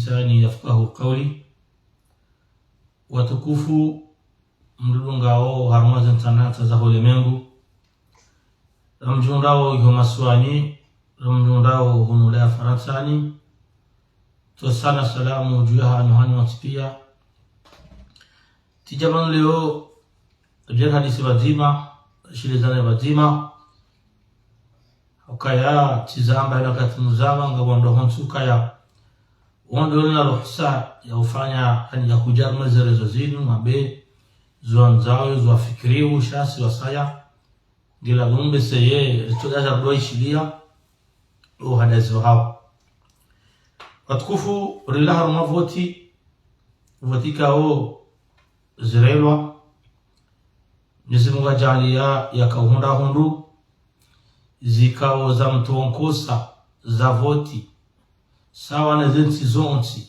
lisani yafqahu qawli. Watukufu mdungao haruma zantanata za ulimwengu, ramjundao yomaswani, ramjundao hunulea faransani, tosana salamu juyaha nuhani watipia. Tijamanu leo jen hadisi wazima, shilizane wazima, ukaya tizamba ila katimuzama nga wando honsu kaya wando na ruhsa ya ufanya ya kujarma zerezo zinu mabe zuanzao zuafikiriu shasi wasaya gila gumbe seye ritugaza roi shilia uhadazi hao. Watukufu rilaha rumavoti votika o zirelwa nisimunga jalia ya kauhunda hundu zikao za mtuonkosa za voti sawa na zensi zonti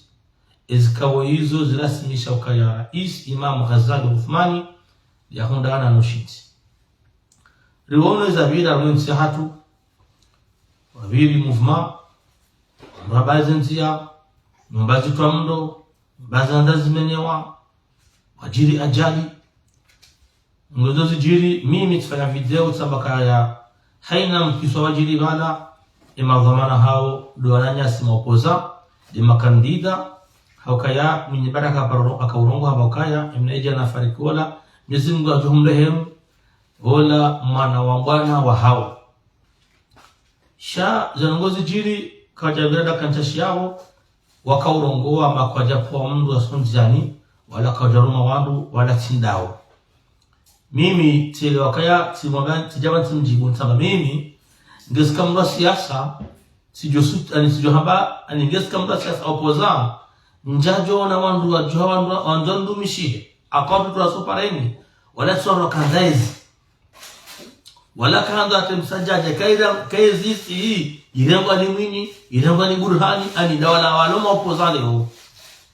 ezikawo hizo zilasimisha ukaya rais Imam Ghazali Uthmani ya hundana nushiti riwono za bila rwensi hatu wabili movement mbabazentia mbazi kwa mdo bazandazi menyewa wajiri ajali ngozozi jiri mimi tufanya video sabaka ya haina mkiswa wajiri bala ima dhamana hao duwananya sima opoza ima kandida haukaya mwenye baraka akaurongo haukaya imneja na farikola Mwenyezi Mungu atuhumrehemu wala mwana wa bwana wa hao sha zanongozi jiri kajabirada kantashi yao wakaurongoa makwaja kwa mndu wa sonjani wala kajaruma wandu wala tindao. Mimi tele wakaya tijaba timjibu ntama mimi ngezika mndu wa siasa sijo hamba ngezika mndu wa siasa opoza njajo na wandu wa juha wandu mishihe akabu tuwasopareni wala tsoro kandaizi wala kanda atemsajaja kaizi hii irengwa ni mwini irengwa ni burhani ani dawala waloma opozale ho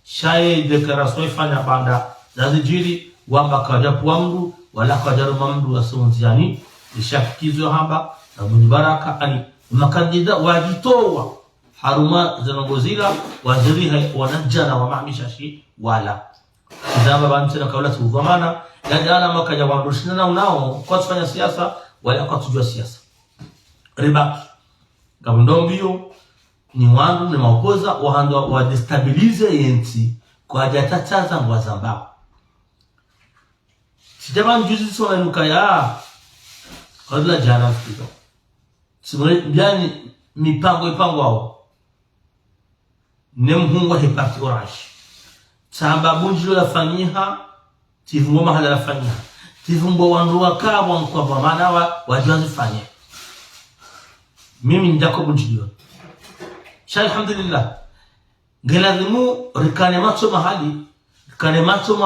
shaye deklarasyon ifanya banda zazijiri wamba kajapu wangu wala kajaruma mdu wa sonziani ishafikizo hamba na mwenye baraka ani makandida wajitowa haruma zanongozila waziri wanajana wa mahmishashi wala kizamba bantina kawla tuvamana yajana makaja wandushina na unao kwa tufanya siasa wala kwa tujua siasa ribaki gabundombio ni wandu ni maukoza wahandu wa destabilize yenti kwa ajatataza mwa zambao sijama njuzi sona nukaya kadla jana fito simone biani mipango wao nemhungwa hepati orange samba bunjilo la fanyiha tivumbo mahala la fanyiha tivumbo wandu wakabwa mkwamba maana wajuazi fanya mimi ndako bunjilo sha alhamdulillah ngelazimu rikane macho mahali rikane macho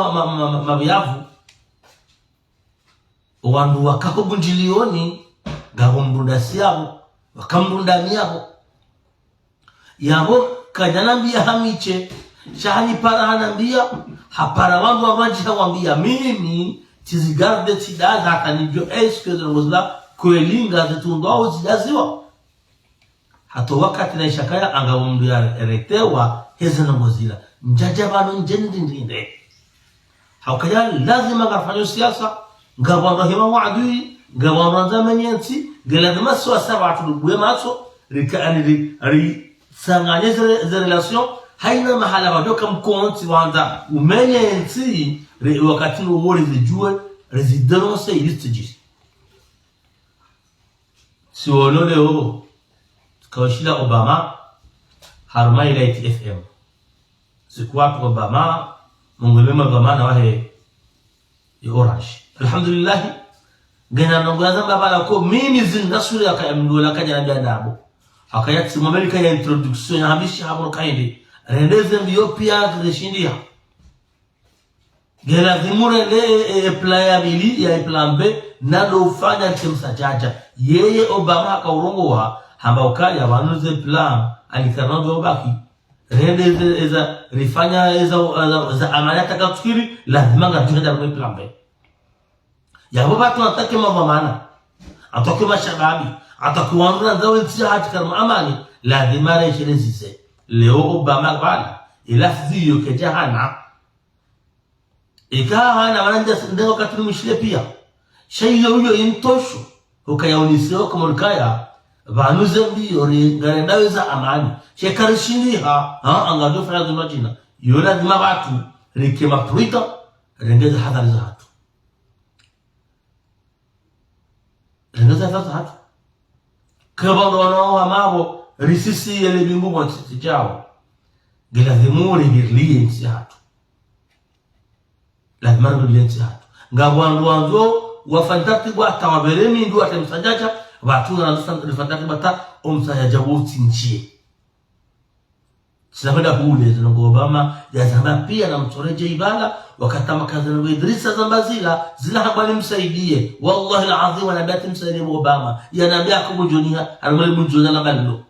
mabiavu wandu wakako bunjilioni gahombrunda siyabo wakambrunda miyabo yabo kajanambia hamiche shahani para hanambia hapara wandu wabanji hawambia mimi tizigarde tidaza kanijyo eske zirozla kuelinga zitundo au zidaziwa hato wakati na ishakaya anga mndu ya eretewa heza na mozila njajabano njendindinde haukaya lazima gafanyo siasa ngabando hima waadui ngabando zamanyenti geladima swa sabatu duwe maso ri sanganye ze relation haina mahala badoka mkonti wanda umenyenti wakati umuri zijue residence ilistiji siwolo leo kawashila Obama haruma ila FM zikuwa Obama mungulema Obama na wahe orange alhamdulillah gena nongoza mbabala ko mimi zinda sura akayamdola kaja na ndabo akayati Amerika ya introduction ya habishi hapo kaende rendeze mbio pia zishindia gela zimure le playability ya plan B nalo ufanya kimsajaja yeye Obama akaurongoa hamba ukaya wanuze plan alikanado baki rendeze eza rifanya eza amalata katukiri lazima ngatuenda kwa plan B yabo watu wanataka mambo maana atoke mashababi atakuandra zawe ntia hati karma amani lazima reshelezise leo Obama bala ilafzi yo kejahana ikahana wananja ndengo katumishile pia shayo huyo intosho ukayaoniseo kama ukaya vanuze mbio ngarendaza amani shekarishini angado fanya majina yola dima watu rikema pruita rengeza hadhari za hatu rengeza hadhari za hatu kabando wanaoa mabo risisi yele bingu mwa titi chao gila dhimuri birliye nsi hatu lazima birliye nsi hatu ngabwandu wanzo wafantati bata waberemi ndu atemsajaja watu wanafantati bata omsajaja wote nchi sinapenda hule zinongo Obama ya zama pia na mtoreje ibala wakatama kazi na Idrisa Zambazila zila habari msaidie wallahi alazim na bati msaidie Obama ya nabii akubujunia alimwele mjuza na ballo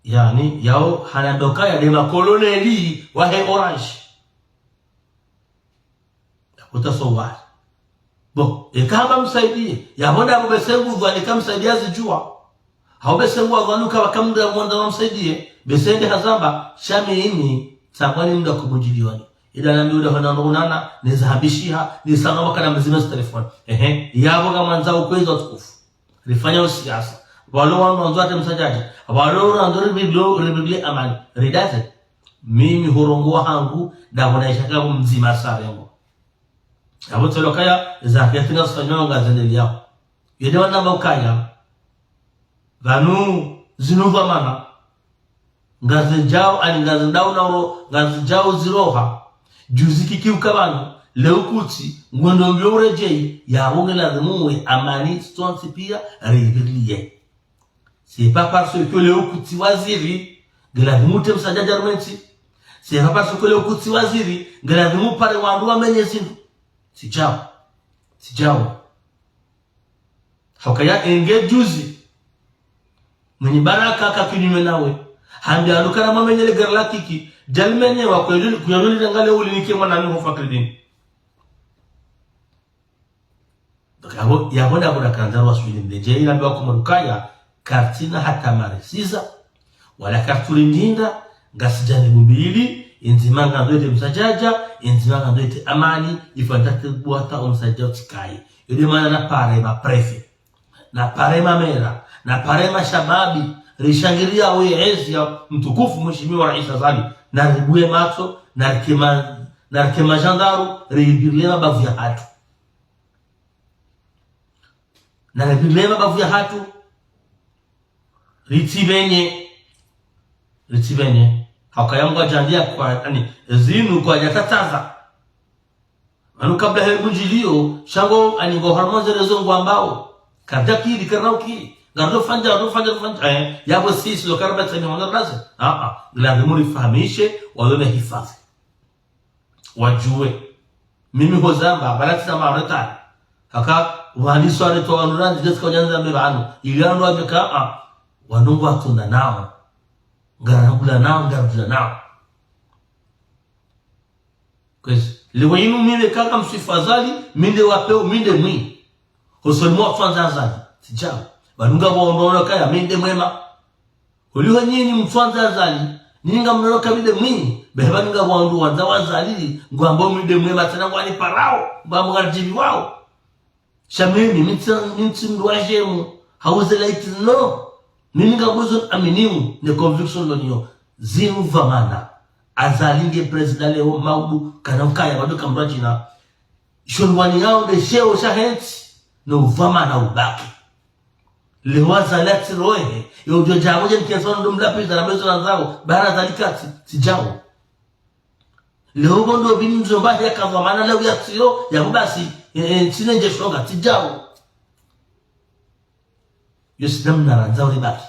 yani yao hanadoka ya dema koloneli wa he orange utasowari bo ikamba msaidie yabonda kubesengu vanika msaidia zijua haubesengu avanuka wakamda mwanda msaidie besende hazamba shami ini tsangwani mda kubujiliwani ila nambi uda honanonana nizahabishia nisanga kana mzima telefoni yabo kama nzao kweza tukufu rifanya usiasa walo wanzo ate msajaji walo wanzo ribigli amani ridaze mimi horongo hangu da bonaisha kama mzima sarengo abo tolokaya zakiatina sanyonga zendeliyao yede wana mukaya vanu zinuva mana ngazi jao ani ngazi daunaro ngazi jao ziroha juziki kiukabanu leukuti ngondo mbyo urejei ya wongela zimuwe amani stonsi pia ribiglie c'est pas parce que leukuti waziri ngela zimute msajaja rumenti c'est pas parce que leukuti waziri ngela zimupare wandu wamenye sindu sijao hokaya enge juzi mwenye baraka kakinyume nawe handi alukana mamenyele garla kiki jalmenye wa kuyoluli ngale ulinike mwana nani hofa kredini dokabo yabonda bona kanzaro waswili mleje ila biwa kumarukaya kartina hata marisiza wala kartulindinda ngasijani mbili inzimanga ndoite msajaja inzimanga ndoite amani ifantate buata omsajaja tikai yode mana na parema prefe na parema mera na parema shababi rishangiria weezi ya mtukufu mheshimiwa Rais Azali na ribuye macho na rikema jandaru ribirlema bavu ya hatu na ribirlema bavu ya hatu ritibenye hakayangwa jandia kwa zinu kwa yakataza anu kabla helbujilio shango aningo hormones rezongo ambao kadaki dikarauki gardo fanja yabo sisi lo karaba tani wana razi lazima nifahamishe wale hifadhi wajue mimi hozamba balati sama reta haka wani swali to anuranzi jeska wajanza mbebanu iliano wajeka wanungu watunda nao garabula nao kwezi lewa inu mime kaka msifazali minde wapeo minde mwi hosolimu wafanzazali tijao banunga waondono kaya minde mwema uliho nyini mfanzazali nyinga mnonoka minde mwi beheba nunga waondu wanzawazali nguambo minde mwema tena wani parao mbamu garjibi wao shamimi minti mduajemu hauze laiti no mimi ngabuzo aminimu ne conviction lonyo zinu vamana azalinge president leo maudu kanamkaya baduka mrajina shonwani yao de sheo shahenti no vamana ubaki leo azalati rohe yojo jamoje mkiasono ndumlapiza na bezo nazao bara zalikati sijao leo bondo binzo bahi ya kavamana leo ya sio ya mbasi sinenje shoga sijao yusdam na ranzao libaki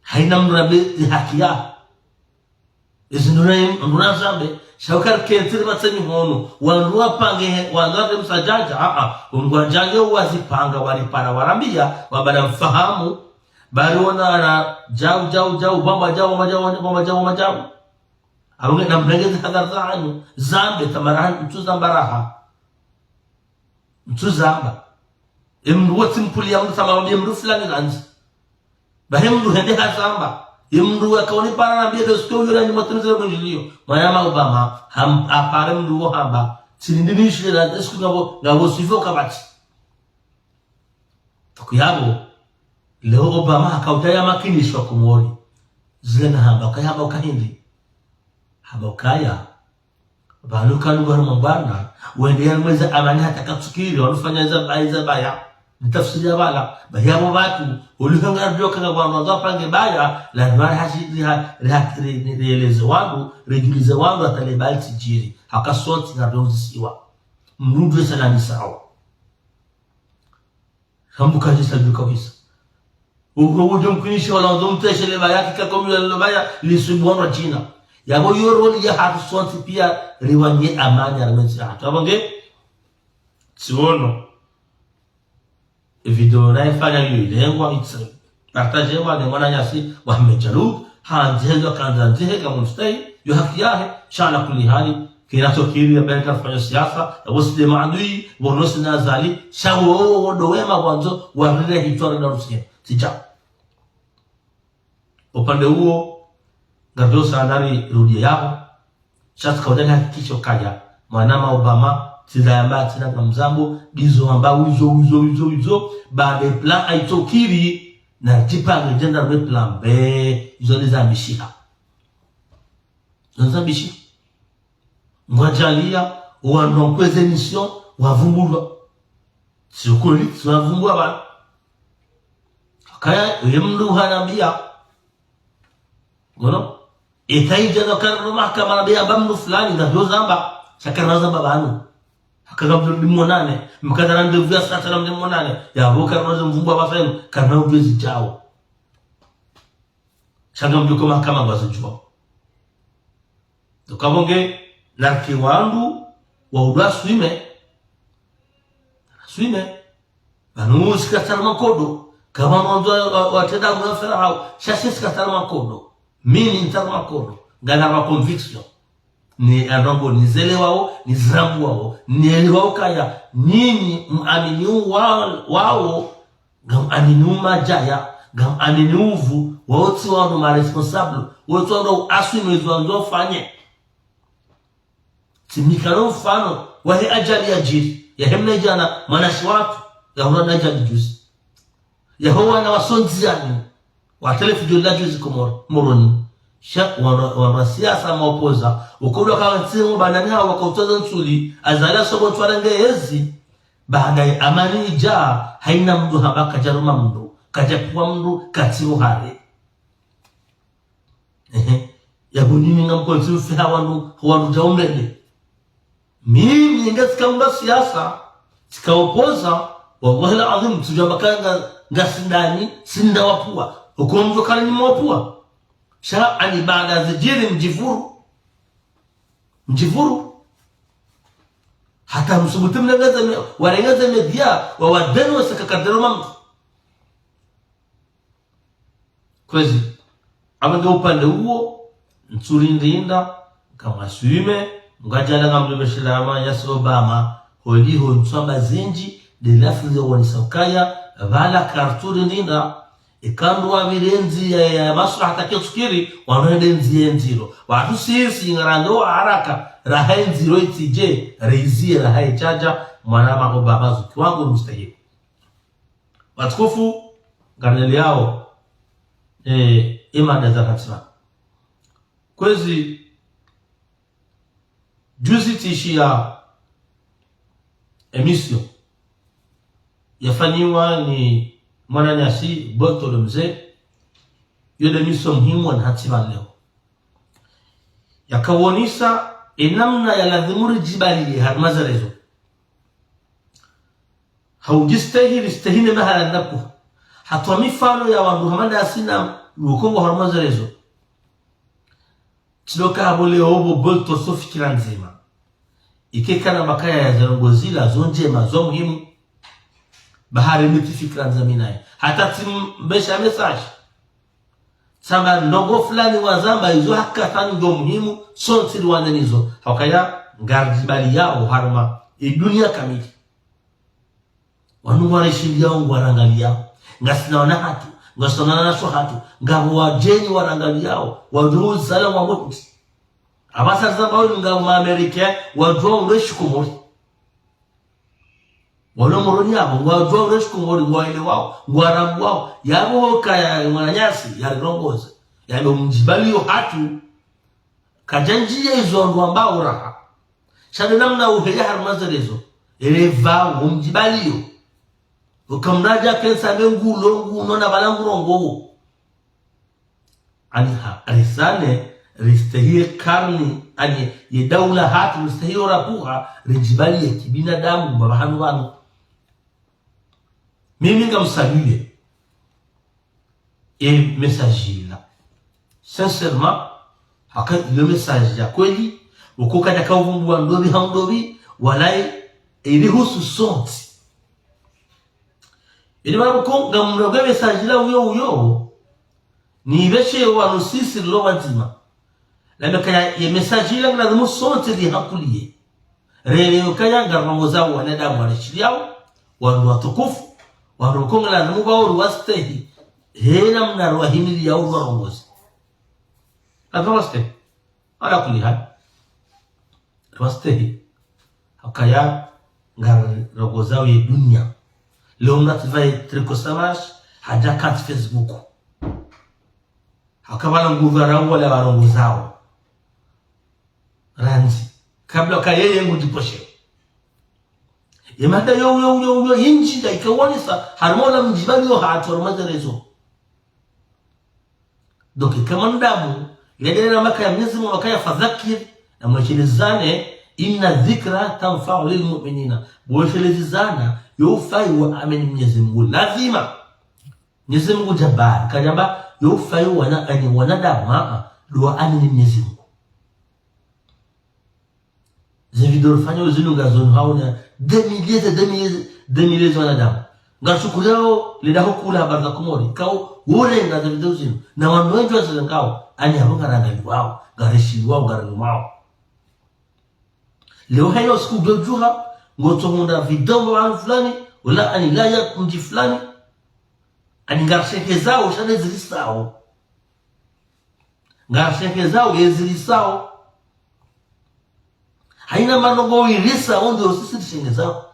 haina mrabe hakia izinuraim mrazabe shawkar kentiri batseni hono wanruwa pange wanzate msajaja ungwajange wazipanga walipara warambia wabada mfahamu bariona na jau bamba jau alunge na mrengezi kadharzanu zambe tamarahan mtuzambaraha mtuzamba emruwa timpuli ya mtu samawambia mru fulani ganzi bahemdu hende hasamba imdu akaoni para na bia sto yura ni matunze mjilio mayama Obama ham apare mdu hamba silindinishi la desku ngabo sifo kabati tukuyabo leo Obama akautaya makinishwa kumori zile na hamba kaya ukahindi hamba ukaya baluka nugar mbana wende mweza amani hatakatukiri wanafanya za baya tafsiri ya bala bayabo watu ulihanga ndio kanga bwana pange baya la mara hashidi reeleze wangu rejulize wangu atalebali tijiri hakasoti na donzi siwa mrudwe sana ni sawa hambuka jisa kabisa ugo mkunisha wala ndomteshe leba yake kakomi la baya lisibwana China yabo yoroli ya hatusoti pia riwanye amani aramezi hatu abange siono video naifanya yulengwa itse partage wa de mwana nyasi wa mejalu hanjenga kanza nzega mstai yo haki yahe shala kulli hali kinatokiri benka fanya siasa waside maadui wonosi nazali shawo wodo wema wanzo warire hitore na rusikia sija upande huo ngavyo sandari rudi yao shati kaudani hakikisho kaja mwanama Obama tidayamba tina kamzambo gizo amba uzo baada plan aitokiri na tipa ngenda na plan B izo nizambishika mwajalia wanokweze mission wavumbulwa sikuli wavumbulwa ba kaya yemdu hanabia ngono etaija na kana mahakama nabia bamdu fulani ndio zamba shakana zamba banu akagabdu limonane mkadara ndio vya sata limonane ya boka rozo mvumba bafenu kana ubezi chao shangam kama kama bazujwa tukabonge na kiwandu wa udwa swime banu sikatara makodo kama mwanzo watenda mwafara hao shasi sikatara makodo mimi nitara makodo ngana conviction ni anongo ni zele wao ni zambu wao ni eliwao kaya nini muamini wao gam aminu majaya gam aminu uvu wote wao ma responsable wote wao aswime zwanzo fanye timikano mfano wahi ajali ya jiri ya hemna jana mwanashi watu ya huna ajali juzi ya huwa na wasonzi yani watelefu jola juzi kumoroni wana siasa maopoza ukulu kama timu bandani hao wakautoza nsuli azalia sobo twarange hezi baada ya amani ija haina mdu haba kajaruma mdu kajapuwa mdu katimu hare ya bunini nga mkonsimu fiha wanu jaumele mimi nga tika mda siasa tika opoza wallahi la azim tujambaka nga sindani sinda wapua ukumdu kala ni mwapua sha ani baada zijiri mjifuru hata msubuti mnagaza warengaza media wa wadenu wasakakadero mamdu kwezi amanga upande huo nsuri ndinda kama swime ngajala ngamdo beshilama yasi Obama holiho nsamba zenji de lafi woni saukaya vala karturi ndinda ikandu wa mirenzi ya maslaha takisukiri wanaenzi enziro watu sisi ngarando haraka rahenzi itije reizie rahai chaja mwanama Obama kiwango mstahili watukufu garneli yao imani za katima kwezi juzi tishia emission yafanywa ni mwana nyasi boto mzee yule emission muhimu na hatima leo yakawonisa inamna ya lazimuri jibali harmazarezo haujistahili istahili mahala ndaku hatwa mifano ya wandu hamanda asina ukongo harmazarezo tiloka habole obo boto sofikira nzima ikekana makaya ya zarongozila zonjema zo muhimu bahari mitifikira nzaminae hata timbesha message samba ndogo fulani wazamba hizo haka tani ndo muhimu sonti wanenizo hakaya ngarjibali yao harma dunia kamili wanu warishindia wangu warangalia ngasina wana hatu ngasonana na hatu ngabu wajeni warangaliao wajuu salamu wa mutu abasa zambawi ngabu Amerika wajua ureshi kumori wano moroni hapo wajua ureshi kumori waile wao warabu wao yabo kaya mwananyasi ya rongoza yabo mjibaliyo hatu kajanjia izo ndo ambao raha shade namna uheya harmazerezo eleva mjibaliyo ukamraja kensa bengulo unona balangurongo aniha alisane ristahie karni ani ye daula hatu ristahie rapuha rijibali ya kibinadamu babahanu wanu mimi ngamsalile message là sincèrement haka ile message ya kweli ukoka dakavumbu ndobi handobi walai ilihusu sonti ili maruko ngamroga message la uyo ni beshe wanu sisi lo wazima la kaya ye message la lazima sonti li hakulie rele kaya ngaramo zao wanadamu wanashiriao wanu watukufu waruko lazima bauru wastehi hena mna rohimili ya urongozi adwaste ala kuli hal wastehi hakaya ngar rogozao ye dunia leo mnatvaye trikosamash haja kat Facebook hakabala nguvara wala warongozao ranzi kabla kayeye ngudiposhe yemada yo inji da ikawanisa harmola mjibali yo hatormazerezo doki kamandamu yadena maka ya Mwenyezi Mungu akaya fadhakir na mwachilizane inna dhikra tanfa'u lilmu'minina bwachilizana yofai wa ameni Mwenyezi Mungu lazima Mwenyezi Mungu jabbar kajaba yofai wana ani wanadamu dua ani Mwenyezi Mungu zividoro fanyo zinunga zonu hauna demiliers wanadamu ngashukulao lidaho kula habari za kumori kao wole nga zividoro zinu na wanu wengi wazilangao ani habunga rangali wao gareshi wao garani wao leo hayo siku gyojuha ngoto munda vidombo wanu fulani wala ani laya mji fulani ani ngarsheke zao shade zilisao ngarsheke zao yezilisao haina manogo irisa ondo sisi tishengezao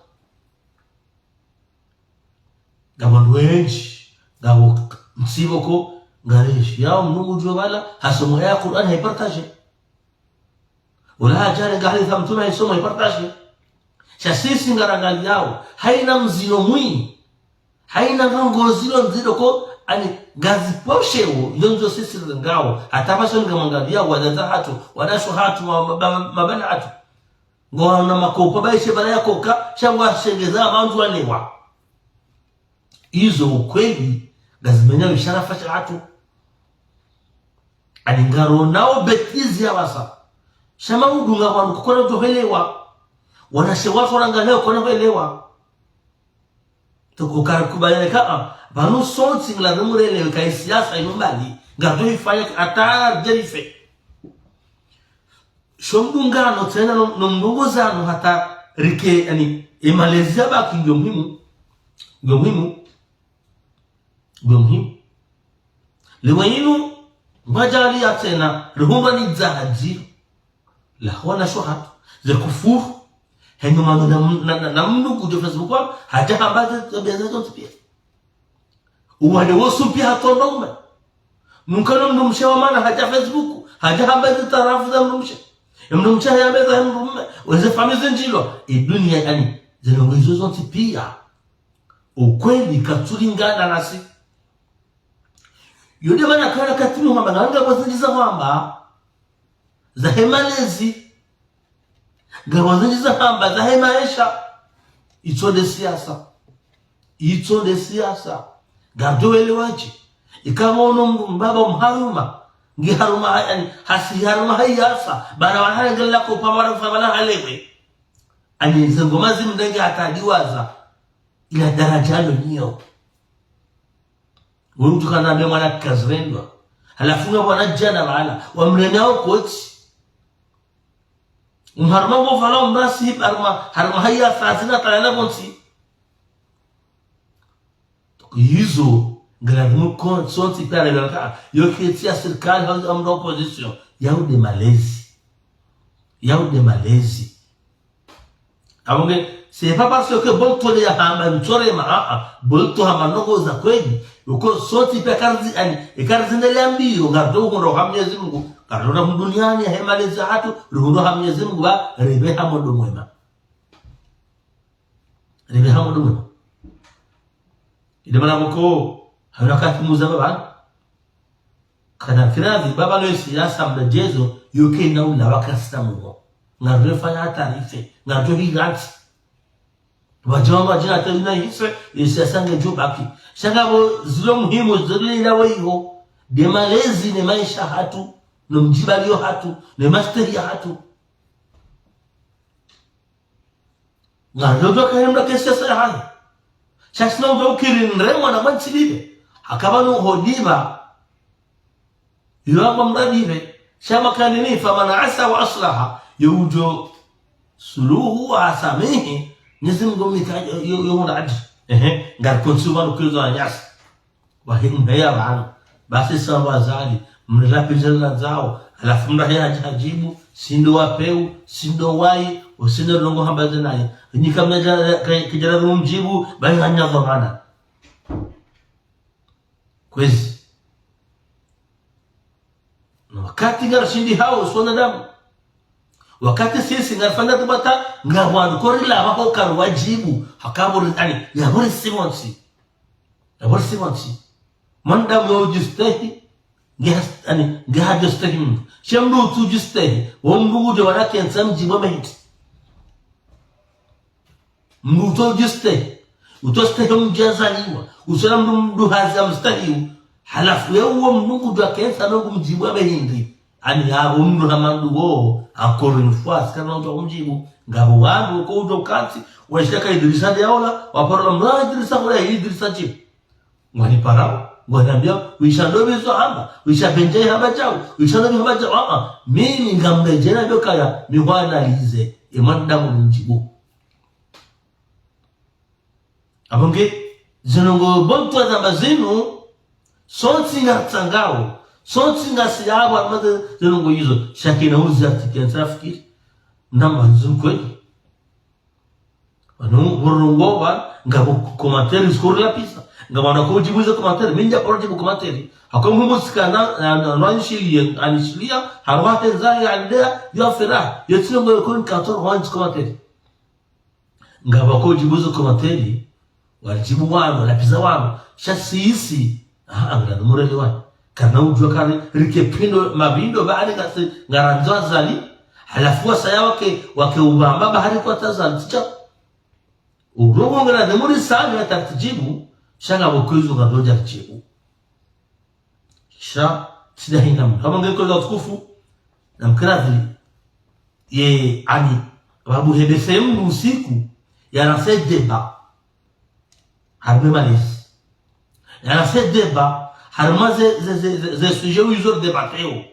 gabandu wenji gabo msiboko ngareshi yao mnungu jwala hasomo ya Qur'an haipartage wala hajare ngali thamtuna isomo haipartage sisi ngarangali yao haina mzino mwi haina ngozilo nzido ko ani gazi poshewo yonzo sisi ngao hatabaso ngamangalia wadaza hatu wadasho hatu mabana hatu ngona makopa baishe bala yakoka shangwa shengeza abantu walewa izo ukweli gazimenya bisharafa chatu alingaro nao betizi ya wasa shama udunga wanu kukona tohelewa wanashewa soranga leo kona helewa tukukara kubayeleka banu sonti ngla numurele kai siasa imbali ngado ifanya ata jerife shomdungano tena nomndongozano hata rike yani emalezia baki ndio muhimu liwayinu majali ya tena ruhumba ni zahaji la wana shuhat za kufuru henyo mano na mnugu jo Facebook wa haja hambaze tabeza zote pia uwale wosu pia hatondome nunkano mnumshewa mana haja Facebook haja hambaze tarafu za mnumshe mnumshe ya meza mnumme weze famize njilo dunia yani zinongozo zote pia ukweli katulingana nasi yode mana kana katimu kwamba nganga kwazinjiza kwamba za hemalezi ngawazinjiza kwamba za hemaisha itode siasa gadowele wachi ikama ono mbaba mharuma ngiharuma yani hasiharuma hayasa bana wahana ngalla ko pamara famala halewe ani nzengomazi mdenge atadiwaza ila daraja niyo mtu kana be mwana kazrendwa halafunga bwana jana wala wamrenao kochi umharma bo fala umrasi harma haya fatina tala bonsi hizo ngalamu kon sonti pale ngaka yo kitia serikali au amna opposition yao de malezi abonge c'est pas parce que bon tole ya hamba mchore bon to hamba ndogo za kweli uko sonti pe kazi ani ikazi ndeleambio ngado ndo hamnyezi Mungu ngado duniani hemalezi hatu rundo hamnyezi Mungu ba rebe hamodo mwema ida mana mko harakati muzaba kana kirazi baba lo siasa mdajezo yoke na ula wakasta mungo ngado fanya taarife ngado higati wajoma jina tena hise siasa ngejo baki shangabo zilo muhimu zile ila weho de malezi ne maisha hatu no mjibalio hatu ne masteri hatu ngado kaenda kesa haya chasna ndo kirinremo na manchilibe akabano hodiba yaba mradibe shama kanini famana asa wa aslaha yujo suluhu wa asamihi nizimgo mikaje yona adi ngar konsuma no kizo anyas wa himbeya bana basi sawa zali mrapizana zao alafu mrahia hajibu sindo wapeu sindo wai usindo longo hambaze naye ni kama kijana mjibu bali hanya dhamana kwezi na wakati ngarashindi hao sona damu wakati sisi ngarfanya tubata ngawanu korila wako karwajibu hakaburi ani ya bori simonsi manda mo justahi yani gajo stahi shamdu tu justahi wongu de warake nsamji bomehit mnuto justahi utostahi mjazaliwa usala mdu haza mstahi halafu yewo mnungu do kensa nungu mjibu abehindi ani abo mdu hamandu wo encore une fois kana ndo mjibu ngabo wandu ko ndo kanti washaka Idrisa yaola waparala mra Idrisa wala Idrisa chip ngani parao wanambia wishandobezo hamba wishabenje hamba chao wishandobe hamba chao mimi ngambejena dokaya mihwana lize emanda mu mjibu abonge zinongo bonto za mazinu sontinga tsangao sontinga siyabu amade zinongo yizo shakina uzi atikenza fikiri namba nzunkweli wanu burungoba ngabo komateri skuru la pisa ngabana ko jibuza komateri minja porje komateri hakomu musikana na anishilia harwate zai andea ya fera yetingo ko kator wans komateri ngaba ko jibuza komateri wajibu wano la pisa wano shasisi angana murele wa kana ujwa kale rikepindo mabindo baada kasi ngaranzwa zali halafu saya wake ubamba bahari kwa tazali ticha urogo ngana demuri sana atatijibu shanga bokuzo ngadoja chibu sha sidahina kama ngeko za tukufu na mkradhi ye ani babu hebesem usiku yanase deba harbe malis yanase deba harmaze ze sujet uzo debateo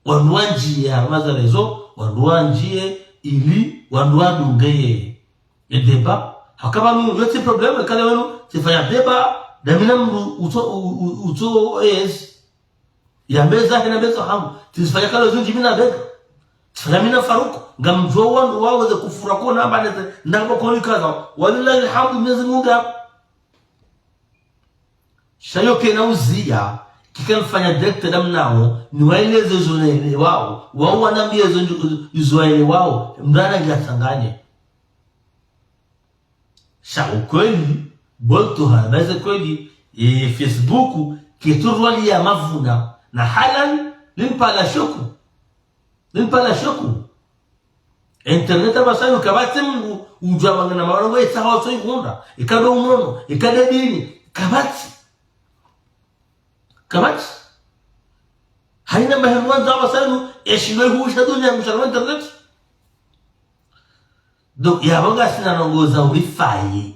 wanwanji harmaze rezo wanwanji ili wanwadungeye le débat hakaba nous le problème kale wenu tifanya débat damina uto es ya meza ina meza hamu tifanya kale zunji mina bega tifanya mina faruko ngamjwa wangu wao za kufura kwa namba nete ndabo kwa kaza wallahi alhamdu mezi munga shayo kena uzia kikamfanya direct damnao ni waeleze zone wao wanambia zone wao mdana ngatanganye sha ukweli bolto hanaza kweli Facebook kiturwali ya mavuna na halan limpala shoku internet abasayo kabati mungu ujwa na mawango etaho so ikunda ikado unono ikade dini kabati haina mahemwan za abasayo eshilo huisha dunia mshalwa internet donc yabanga sina nongoza urifaye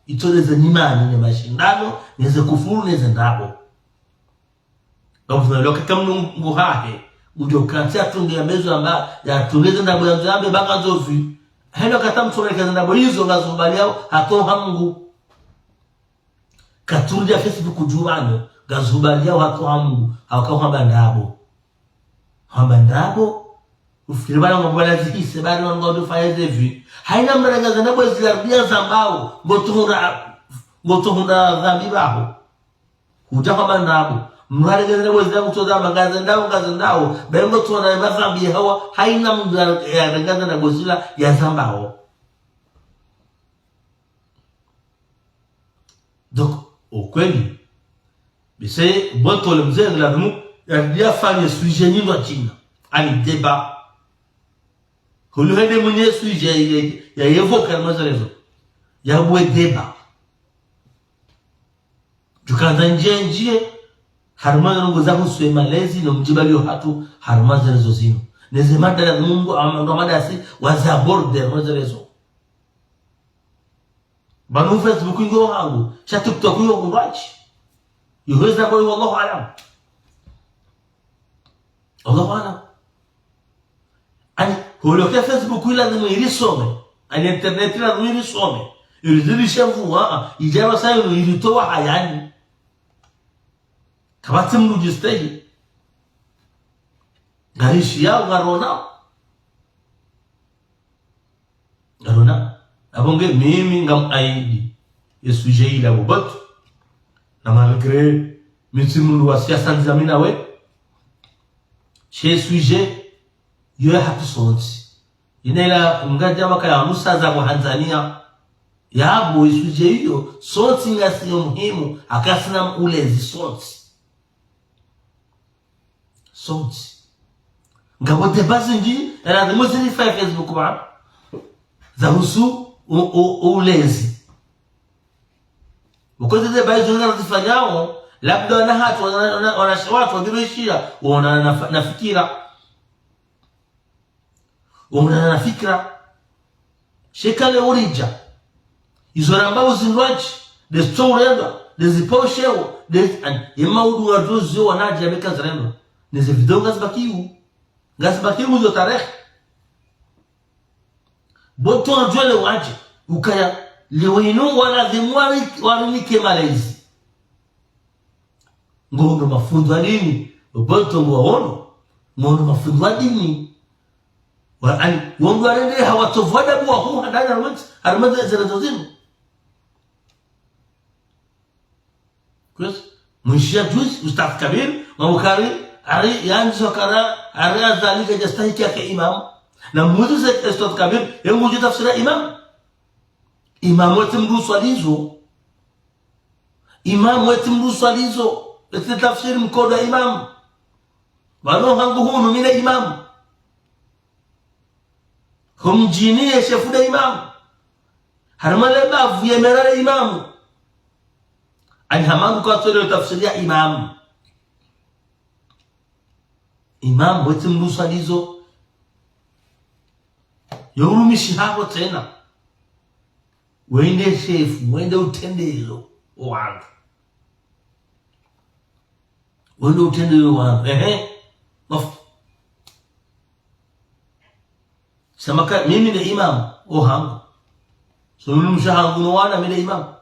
itoleza nyimani ne mashindano niweze kufuru neze ndabo donc tunaloka kama nguhahe ujo katia tunge ya mezo amba ya tungeze ndabo ya nzambe banga zofi heno kata msomeka ndabo hizo ngazobali yao hatoha Mungu katurja Facebook jumano gazubalia watu wangu hawakao hamba ndabo ufiribana mbala zihise bali wangodo faeze vi haina mragaza ndabo zilardia zambao ngotohunda dhambi baho hutaka ndabo mragaza ndabo zilamu toza magaza ndabo bengo tona madhambi hawa haina mragaza ndabo zila ya zambao. Donc ukweli bise boto le mzee la nous ya fanya sujet ni ndo china ani débat kulu hende mwenye sujet ya evoka mazarezo ya bwe débat tukaanza njie harumana ngo za kuswe malezi no mjibali hatu harumaza rezo zino neze mada ya Mungu ndo mada si waza border mazarezo banu Facebook ngo hangu cha TikTok yo ngwachi yuweza kwa wallahu alam Allahu alam ani holokia Facebook ila lazima ilisome ani internet ila lazima ilisome ilidirisha mvua ijaba sayo ilitoa hayani kabati mnujistahili garishi yao garona abonge mimi ngam aidi yesu jeila boboto na malgré mitimundu wa siasa nzamina we chez sujet yo hatu sonti inela ngaja wakaya musaza wa Tanzania yabo isuje hiyo sonti ngasi muhimu akasina ulezi sonti ngabote basi nji era muzili fa Facebook ba za husu ulezi ukoze de baadhi ya wanafanyao labda wana hatu wanashawatu wadirishia wana fikra shekale orija izo ambao zinwaji de storenda de ziposheo de imaudu wadozo wanaje beka zalendo neze video gasbakiu zo tarehe boto anjole waje ukaya lewino wala dhimwari warunike malezi ngono mafunzo dini boto ngwaono ngono mafunzo dini wa ani wongo arende hawatovoda bwa hu hadana runt armada zalazozino kwas mshia juzi ustaz kabir mawkari ari yanzo kara ari azalika jastahiki ya imam na mudu za ustaz kabir yangu tafsira imam wetu mruswalizo eti tafsiri mkoda imam wano hangu hunu mina imam humjinie shefuda imam harmale bavu yemerale imam ani hamangu kwa tole tafsiri ya imam wetu mruswalizo yorumishi hapo tena wende shefu wende utendelo wangu samaka mimi ni imam hangu so mimi mshahangu no wana mimi ni imam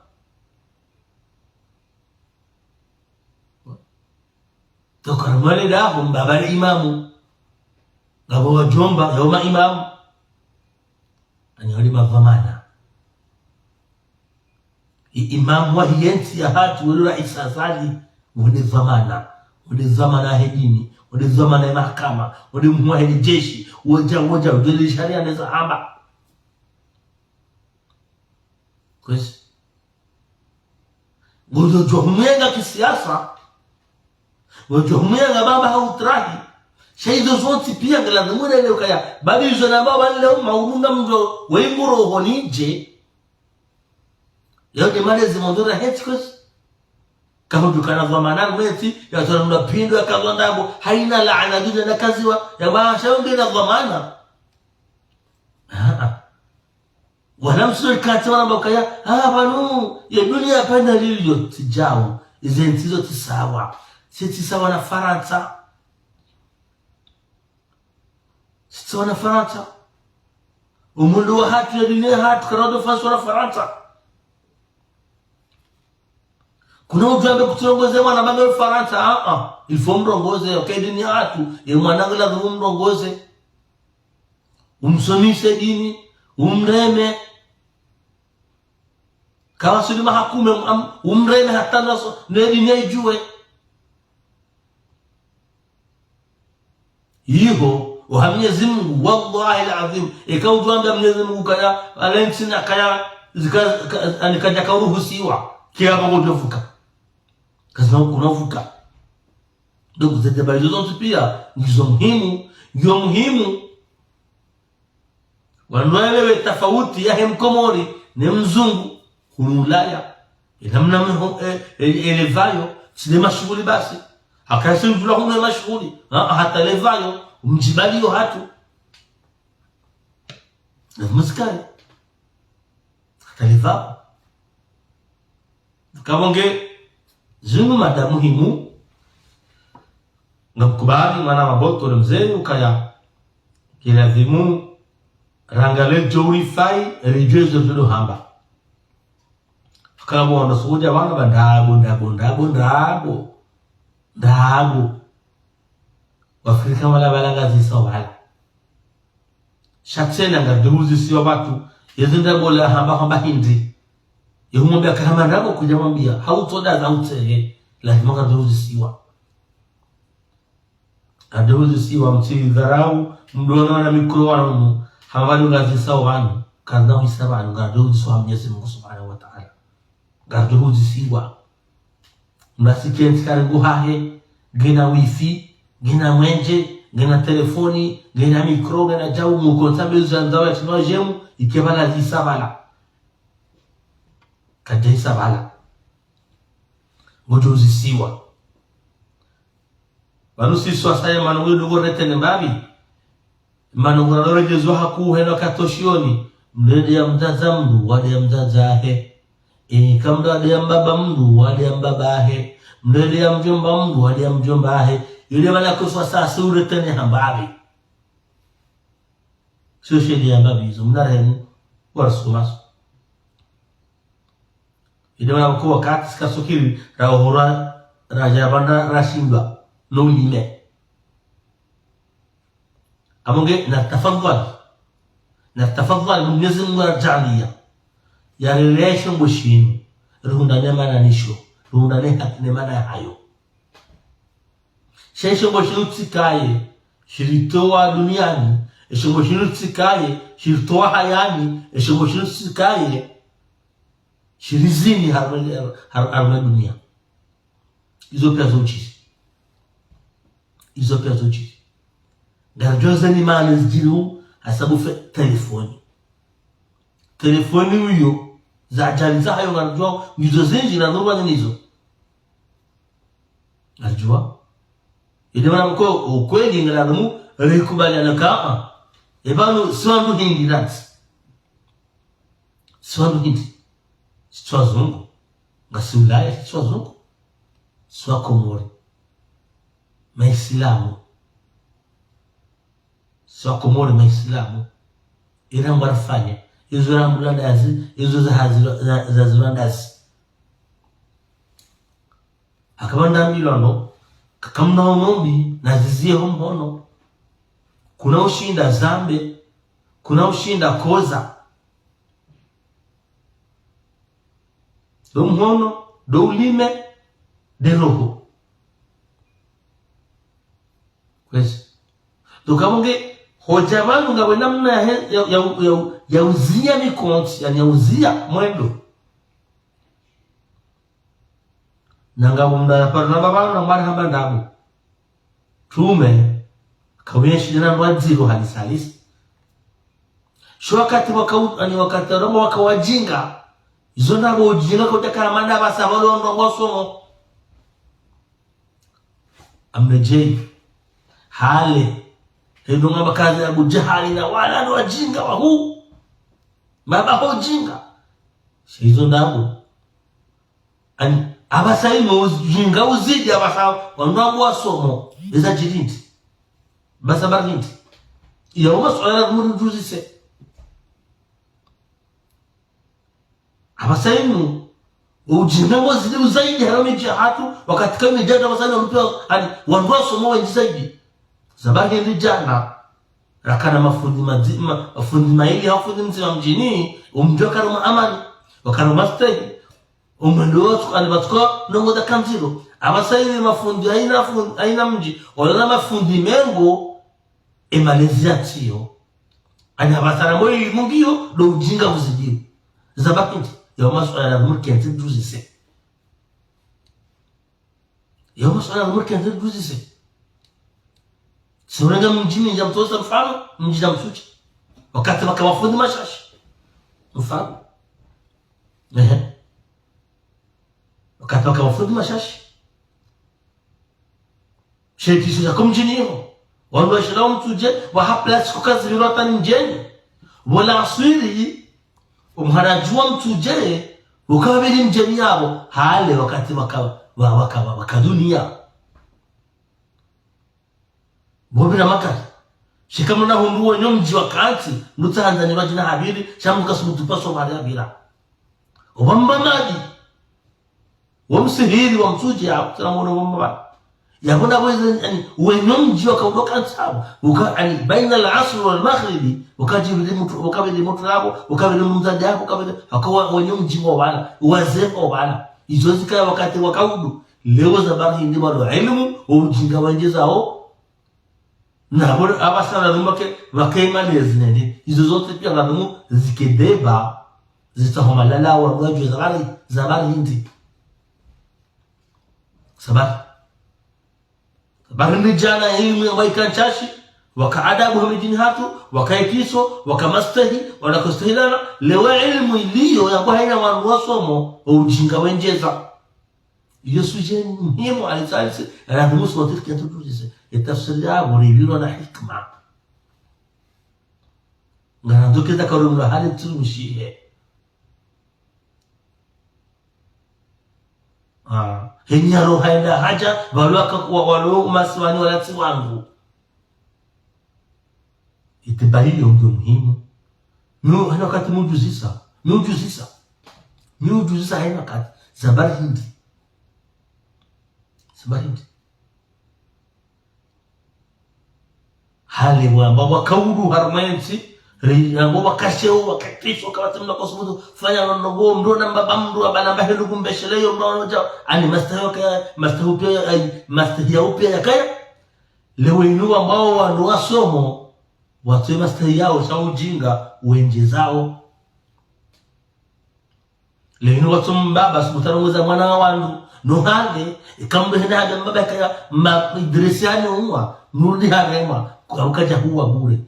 to karmale da hum baba ni imamu ngabo wajomba yoma imam anyali mavamana imam wa hiyensi ya hatu wala isasali wende zamana hedini wende zamana mahakama wende muhedi jeshi woja wende sharia na sahaba kwesi gojo johumyenga kisiasa gojo humyenga baba hautrahi shaizo zote pia ngala ngamuna ile ukaya babi zona baba leo maurunga mzo weinguro honije yote malezi mondora hetikos kama dukana dhamana mweti ya tunamda pindo ya kazondabo haina laana juja na kaziwa ya baasha unge na dhamana wala msuri kati wana bakaya banu ya dunia penda lilio tijao izentizo tisawa siti sawa na Faransa siti na Faransa umundu wa hatu ya dunia hatu karado faswa na Faransa kuna ujambe kutongoze mwana bango Faransa il faut mrongoze okay dini watu mwanangu lazima mrongoze umsomishe dini umreme kama suli mahakume umreme hata naso dini ijue hiyo wa Mwenyezi Mungu wallahi alazim ikawa ujambe Mwenyezi Mungu kaya alensina kaya anikaja kauruhusiwa kia bagodofuka kaza kunavuka ndugu zetu bali zote pia ndizo muhimu wanaelewe tofauti ya mkomori ni mzungu kululaya namna elevayo sinema shughuli basi akasi mvula huna mashughuli hata elevayo umjibalio hatu na muskani hata elevayo kabonge zinu mada muhimu ngakubali mwana maboto mzee ukaya kilazimu rangale jurify rejezo zulu hamba kama wana soja wana ndago Afrika wala balanga zisawala shatsena ngaduzi sio watu yezinda bola hamba hindi yehumwambia kama ndako kuja mwambia hautoda za utele lazima ngaduzi siwa aduzi siwa mtidharau mdona na mikro wanu hamadu ngazisao wanu kana hisaba ngaduzi swa Mwenyezi Mungu Subhanahu wa Ta'ala ngaduzi siwa mnasikia karibu hahe gina wifi gina mwenje gina telefoni gina mikro gina jau mukontabe zandawa tunajemu ikebala zisabala kajaisa bala ngojozi siwa banusi swasaya manungu dugo retene mbabi manungu rejezo haku heno katoshioni mlede ya mzaza mdu wale ya mzazahe kamda wale ya mbaba mdu wale ya mbabahe mlede ya mjomba mdu wale ya mjombahe yule wala kuswasa sura tene hambabi sio shedi ya mbabi hizo mnarehemu warasumasu ile wanakuwa wakati sikasukiri rahora rajabanda rashimba no lime amonge natafadhal Mwenyezi Mungu arjalia ya relation bushinu ruhunda mana nisho ruhunda ne hatne mana hayo shesho bushinu tsikaye shiritoa duniani esho bushinu tsikaye shiritoa hayani esho bushinu tsikaye shirizini harma dunia hizo pia zochi garjoza ni maana zijiru hasabu fe telefoni huyo za ajali za hayo garjwa nizo zenji na nurwa nizo garjwa ile mwana mko ukweli ngalamu rekubaliana kama ebano swandu hindi dance swandu hindi swa zungu ngasulaya swa zungu swa komori maislamu swa komori maislamu ina mwarafanya hizo rambulandazi hizo za zilandazi akabanda milono kakamna ombi na zizie hombono kuna ushinda zambe kuna ushinda koza do mhono do ulime de roho kwesi tukamonge hoja wangu ngawe namna ya uzia mikonti yani ya uzia mwendo nangabu mdala parna baba na marhaba ndabu tume kaweshi na mwadziro halisalisi sho wakati wakati robo wakawajinga izo nabo ujinga kutaka manda basa walondo ngosomo amrejei hale hedunga bakazi ya bujahali na wala ndo wajinga wa huu baba hojinga shizo nabo abasa imo ujinga uzidi abasa wandu wasomo eza jirinti basa barinti iya uma swala muri se abasa imo ujinga mwazidi zaidi harami jihatu wakati kama jana wasani wampewa yani wandoa somo wengi zaidi zabaki ndi jana rakana mafundi mazima mafundi maili hafundi mzima mjini umjoka ruma amani wakana mastegi umwendoa alibatuka nongo da kanziro abasaili mafundi haina mji wala mafundi mengo emalizatio ana batara moyi mungiyo do ujinga buzidio zabaki yo maswala ya mulki ntiduzise yo maswala ya mulki ntiduzise suraga mjini ya mtoza mfano mji ya msuchi wakati wakawafundi mashashi mfano wakati wakawafundi mashashi sheti sio kama mjini hiyo wao washirao mtuje wa hapla siku kazi virota ni mjeni wala asiri umharajua mtuje ukabili mjeni yao hale wakati wakadunia bobira makati shikamuna hunduwa nyomji wakati nutahanzani wajina habiri shamuka sumutupaso mali habira ubamba maji wamsihiri wamtuje yao tunamuona wamba yabona bweze yani wenyomji wakaondoka nsabo yani baina al-asr wal-maghrib ukabili mutrabo ukabili mzadi yako ukabili akawa wenyomji wala wazee wala izo zikaya wakati wakaudu leo zabari ndi bado elimu ujinga wanjezao na bora abasana lumake wakaimaliza nende izo zote pia ngamu zikedeba zitahomalala wa wajwe zabari hindi sabari barindi jana elimu ya waikanchashi wakaadabu hamijini hatu wakaikiso wakamastahi wanakostahilana lewa elimu iliyo ya haina wanua somo ujinga wenjeza Yesu jeni muhimu alisalisi anadumu wote kiatutuzise itafsiri yao riviro na hikma nganadoke da karumra hali tumushihe hinyaro haida haja walaka walo maswani wala wangu itibali ndio muhimu hana wakati mujuzisa haina wakati zabari hindi hali wamba wakaudu harmayensi riyango wakasheo wakatiso kawatimna kosubutu fanya nogo ndo namba bamdu abanamba helu kumbesheleyo ndo ani mastahia upya yakaya leo inu ambao wando wasomo watu mastahia yao sa ujinga wenje zao leo inu watu mbaba subutano mwana wandu no hande ikambe hada mbaba kaya madrasani umwa nurudi harema ukaja huwa bure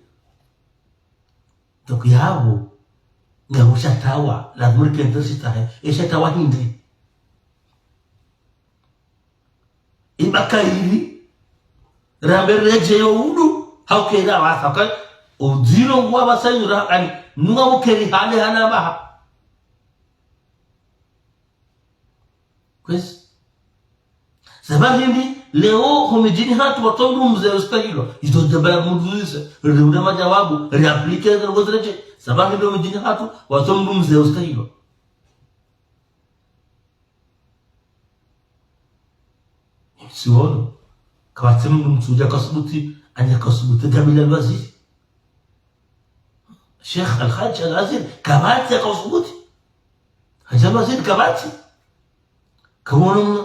tokiyabo ngabusha tawa la mulke ndosita esha tawa hindi ibakairi rambereje yudu haukera wasaka udiro ngwa basayura ani nunga mukeri hale hana baha kwesi sababu hindi leo humijini hatu watondu mzee ustahilo ito jabaya mudhuise rinde majawabu reaplike za ngozreje sababu ndio humijini hatu watondu mzee ustahilo siwono kawatimu mtuja kasubuti anya kasubuti Kamil al-Waziri Sheikh al-Hajj al-Azir kabati kasubuti Hajj al-Waziri kabati kawono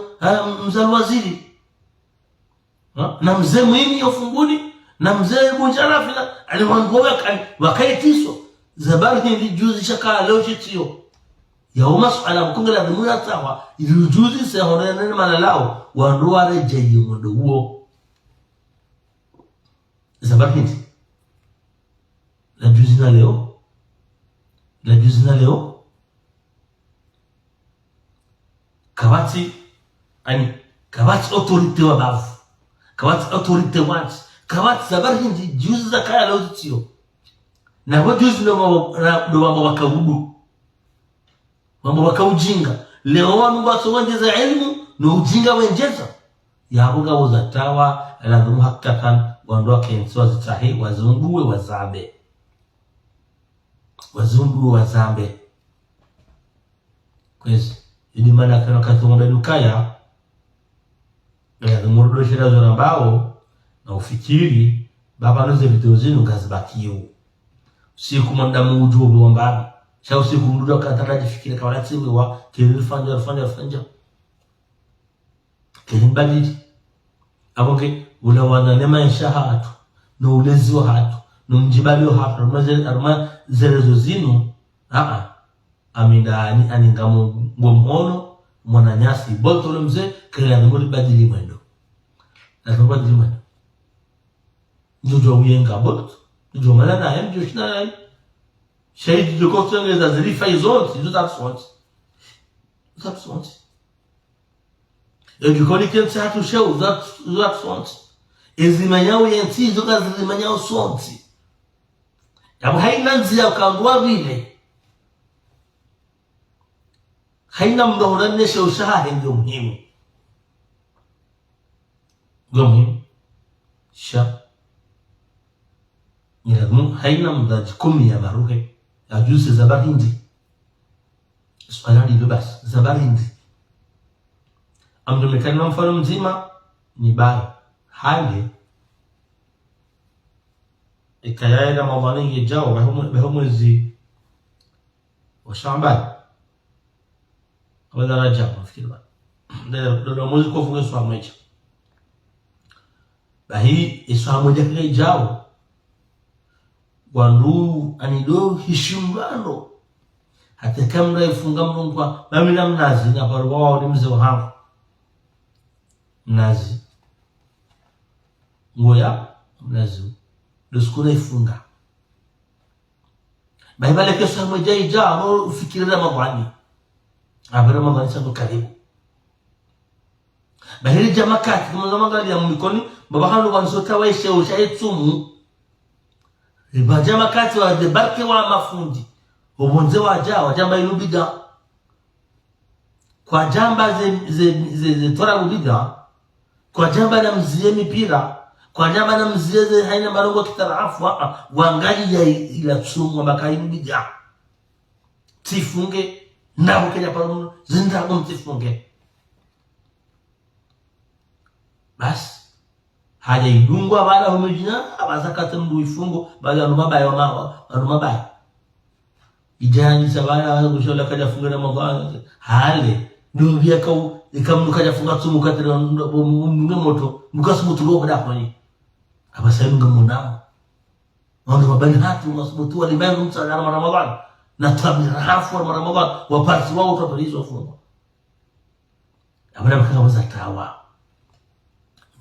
mzee al-Waziri na mzee mwini yofunguni na mzee bunjarafila aliwangoa wakaitiso zabari hindi juzi shaka leo chitio ya umasala mkongela bimuya tawa juzi se horene manalao wandoa reje yondo huo zabari hindi la juzi na leo kabati autorite wa bavu kawati autorite wants kawati zabari hindi juzi za kaya leo tio na kwa juzi ndo mambo wakaujinga leo wanu watu wangeza elimu na ujinga wenjeza yabuga wazatawa lazima hakikatan wandoa kenso zitahi wazunguwe wazambe kwezi ili maana kana katonda dukaya ya murdo shira zona bao na ufikiri baba noze video zinu ngazibakiyo siku mandamu ujobe wambabi cha usiku mdudu kataraji fikiri kwa tsiwe wa kirifanya kilimbadili abonge ula wana nema insha hatu no ulezi wa hatu no mjibali wa hatu arma zerezo zinu amindani aningamu ngomhono mwana nyasi boto ule mzee kila ngoli badili mwendo na badili mwendo njojo uyenga boto njojo malana hem njojo shina shahidi de kotsenge za zilifa izonti njojo absent eu koni que certo show os absent ezimanyao yenti zoga zimanyao sonti yabu haina nzia ukangwa vile haina mdohorane shoshaha ndio muhimu sha ni haina mdaji kumi ya maruhe ya juzi zabarindi swalani lubas zabarindi amdo mekana mfano mzima ni baya hali ikayaya Ramadhani yajao bahumwezi wa Shaaban wala Rajab nafikiri bana ndio mwezi kwa funga swala moja bahi iswa moja kile ijao wandu anido hishungano hata kama ifunga mlungwa mimi na mnazi na barua wao ni mzee wangu mnazi ngoya mnazi ndio ifunga bahi bale kesho moja ijao ufikiri Ramadhani abara Ramadhani sasa karibu bahiri jamakati kama zamanga ya mlikoni baba hanu wansota waishe ushaitsumu riba jamakati wa debarke wa mafundi obonze waja wajamba ilubida kwa jamba ze tora ubida kwa jamba na mzie mipira kwa jamba na mzie ze haina marongo kitarafu wangaji ya ila tsumu makai ubida tifunge nabo kenya pamoja zinda kumtifunge bas haja idungwa bala homejina abazakata mdu ifungo bala anumabaya ijani sabaya kushola kaja funga na Ramadhani hale ndio bia kau ikamnuka kaja funga tumu katira moto mukasubutu roho dafani abasayenga munao wando mabani hatu masubutu alibangu mtsala Ramadhani na tabira hafu wa Ramadhani waparti wao utapalizo fungo abana mkaza tawa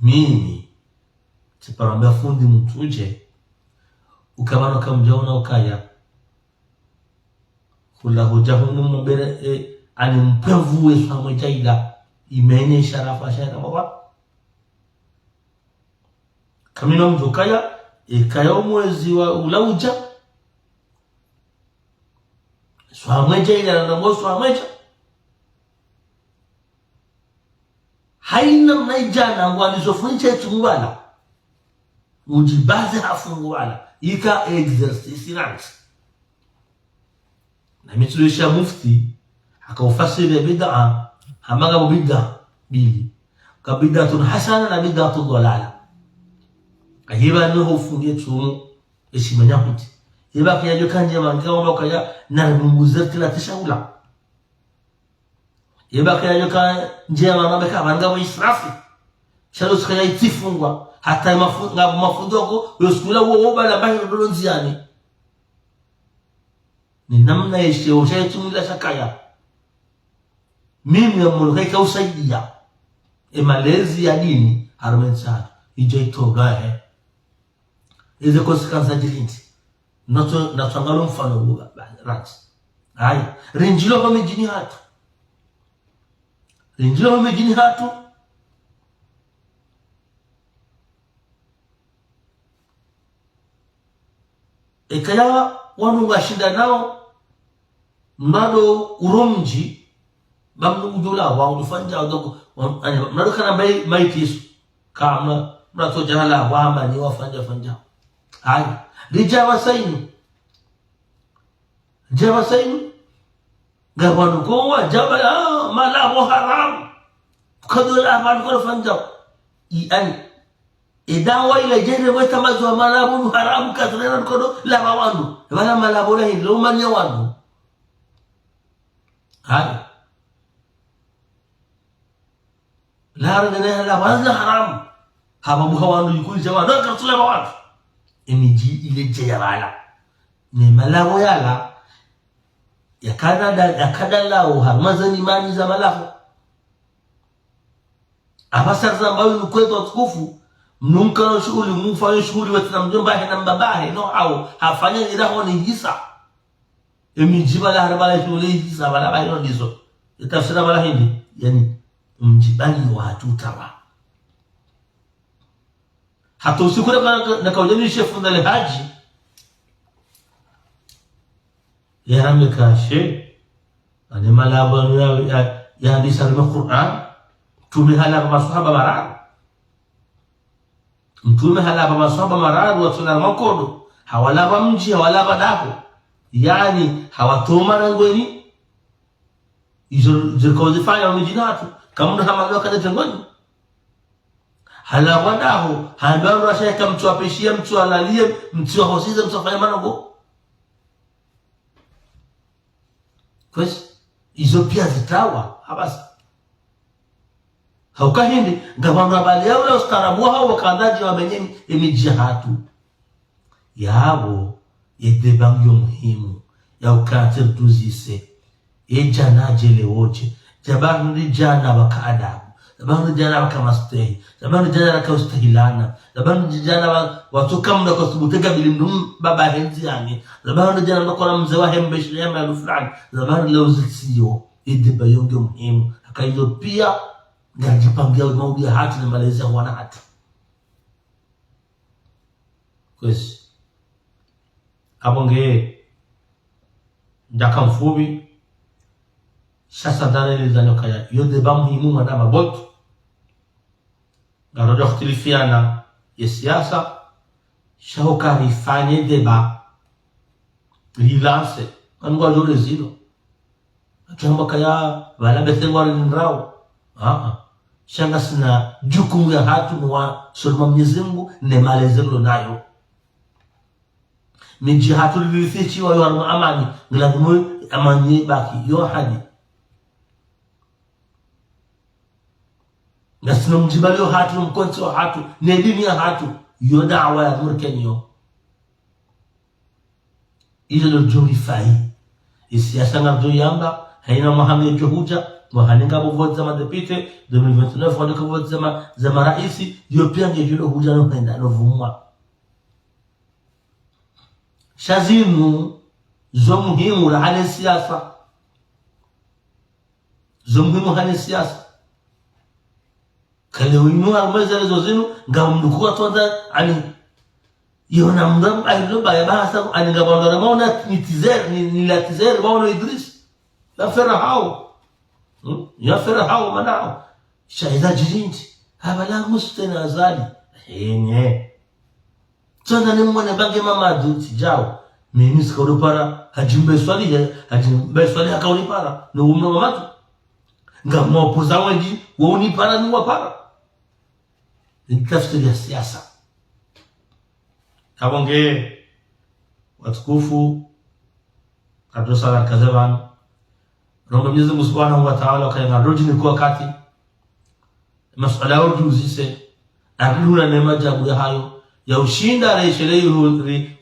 mimi siparambia fundi mtuje ukabana kamjaona ukaya kula hojahu mbere ani mpevu wesu amwejaida imene sharafa shara baba kamino mjokaya ikayo mwezi wa ulauja swamwejaida na mwosu amweja haina mnaijana walizofunja tungwala ujibaze hafungwala ika exercise rant na mitulisha mufti akaufasiri bid'a hamaga bid'a bili ka bid'atun hasana na bid'atun dalala ahiba no fungie tumu esimanya kuti iba kiyajo kanje mangao bakaya na mbuzati la tishawula iba kiyajo ka njema mabaka banga israfi shalo sikaya itifungwa hata mafundoko yoskula wo bala bahi ndo nziani ni namna yeshe ushayetumila shakaya mimi amulika usaidia malezi ya dini harmensa ijaitoga ize konsekansa jilinti natangalo mfano huwa rat haya rinjilo homejini hatu ikaya wanu washinda nao mbado uromji bamdu ujula wa ufanja wadogo mbado kana maiti Yesu kama mnato jahala wama ni wafanja haya rijaba sainu Gawanu ko jabal malabo haram kadola man ko fanjaw an idan wayla jere wata mazwa malabo haram kadran ko do la bawandu wala malabo la lo man yawandu hay la ragana la wala haram haba mu hawandu yikul jawa do ka sula bawandu emiji ile jeyala ni malabo yala yakada lao hamazani mali za malafu abasar zambawi ukweto tukufu mnumkano shughuli mufanye shughuli wetina mjomba na mbabahe no au hafanya iraho ni hisa emijiba la harabala shughuli hisa bala bala no dizo tafsira bala hindi yani mjibani wa hatutawa hata usikure na kaujani shefu ndale haji yarambe kashe ane malabanu ya hadisi al-Qur'an tumehala masahaba marar tumehala masahaba marar wa tuna makodo hawalaba mji hawalaba dapo yani hawatoma rangweni izo kozifanya mjinatu kama hamaga kada tengoni hala wadaho handwa rashaka mtu apeshia mtu alalie mtu hosiza mtu afanya manogo kwesi izo pia zitawa habasa hauka hindi ngabanga bali yao la ustarabu hao wakadaji wa benyemi emijihatu yabo yedebangyo muhimu ya ukatir tuzise ejana jele woche jabani jana wakadabu jabani jana wakamastehi jabani jana wakastahilana jabani jana watukamna kwa subutega bilimdum baba henzi yani jabani jana wakona mzewa hembeshi yama ya lufrani jabani leo zisiyo edebayongyo muhimu akaizo pia ngajipangia maudi ya hatu na malezia wana hatu kwesi abonge ndaka mfubi sasa dana nilizanyo kaya yode ba muhimu mwana mabotu garoja kutilifiana ya siasa shahoka rifanye deba rilance anugwa jole zilo achamba kaya wala betengwari nrao shanga sina jukumu ya hatu mwa shulma Mwenyezi Mungu ne malezelo nayo miji hatu lilifichi wa yo amani nglamu amani baki yo hadi nasino mjibali yo hatu mkonti wa hatu ne dini ya hatu yo da'wa ya murkenyo ile lo jori fai isiasa ngabjo yamba haina Mohamed Johuja wahaninga vote za madepite 2029 wadika vote za maraisi dio pia ngejilo huja no penda no vumwa shazimu zo muhimu la hali siasa zo muhimu hali siasa kale winu almazale zo zinu ngamdukuwa tonda ani yona mdam aylo ba yabasa ani ngabondora mauna ni la tizer mauna Idris la fera hao ya fera hao manao shaida jirinti habala mustana azali henye tona ni mwana bange mama duti jao mimi sikoro para hajimbe swali akauni para no umno mamatu ngamo poza wangi woni para ni wapara nitafsiri ya siasa kabonge watukufu kadosala kazaban Rongo Mwenyezi Mungu Subhanahu wa Ta'ala kaya rojini kwa kati masuala yao juzise arihuna neema jabu ya hayo ya ushinda reishelei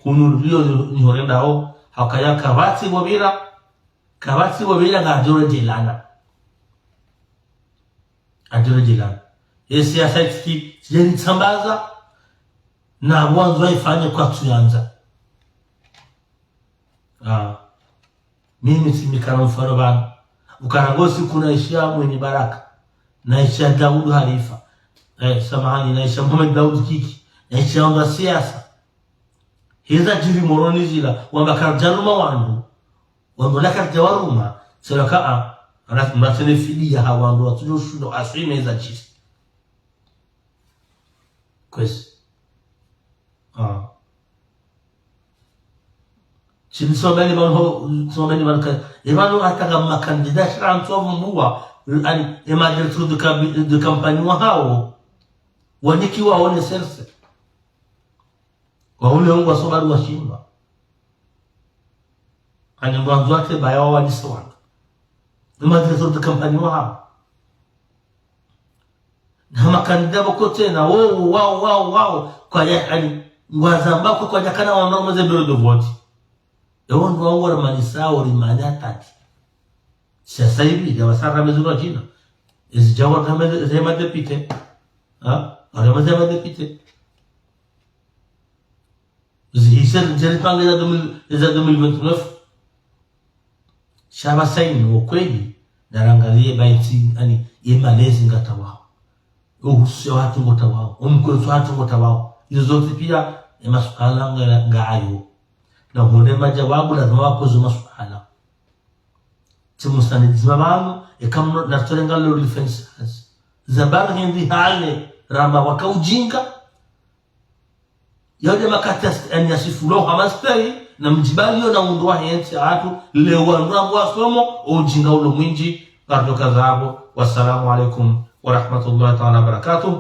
hunurulio ni horenda hao hakaya kabati wabira nga ajore jilana yesi ya saitiki sijeni tsambaza na mwanzo waifanya kwa tuyanza mimi simikana mfano bana ukaragosi kuna ishia mwenye baraka na ishia Daud Halifa samahani na ishia Muhammad Daud Kiki na ishia onda siasa hiza jiri moroni zila wambakarjanuma wandu wamulaka jawaruma selaka mratene fidia hawandu watujo shudo aswime hiza chisi kwesi chini sobeni banho sobeni banka ebano ataka makandida shira mtovu mbuwa ani emadretru de campagne wa hao wanikiwa one serse waule ngwa sobaru washimba ani mwanzo wake bayawa walisowana emadretru de campagne wa hao na makandida bako tena wao kwa yani ngwazambako kwa jakana wa norma ze bureau de vote ewo ndo wangora manisao limanya tati sasa hivi ya wasara mezura jina izjawa kama zema depute ara mazema depute zihisen jelipanga za 2029 shaba saini ukweli narangalie baiti ani yemalezi ngata wao uhusio watu ngota wao umkwetu watu ngota wao hizo zote pia ni masuala ngaayo na hune majawabu lazima wakoze masuala timusanidizima banu ekamno nartolenga lo defense zabar hindi hale rama wakaujinga yode makata en yasifulo hamastei na mjibali yo na undwa henti atu leo ndwa somo ujinga ulo mwinji bardo kazabo. Wassalamu alaikum wa rahmatullahi ta'ala barakatuh.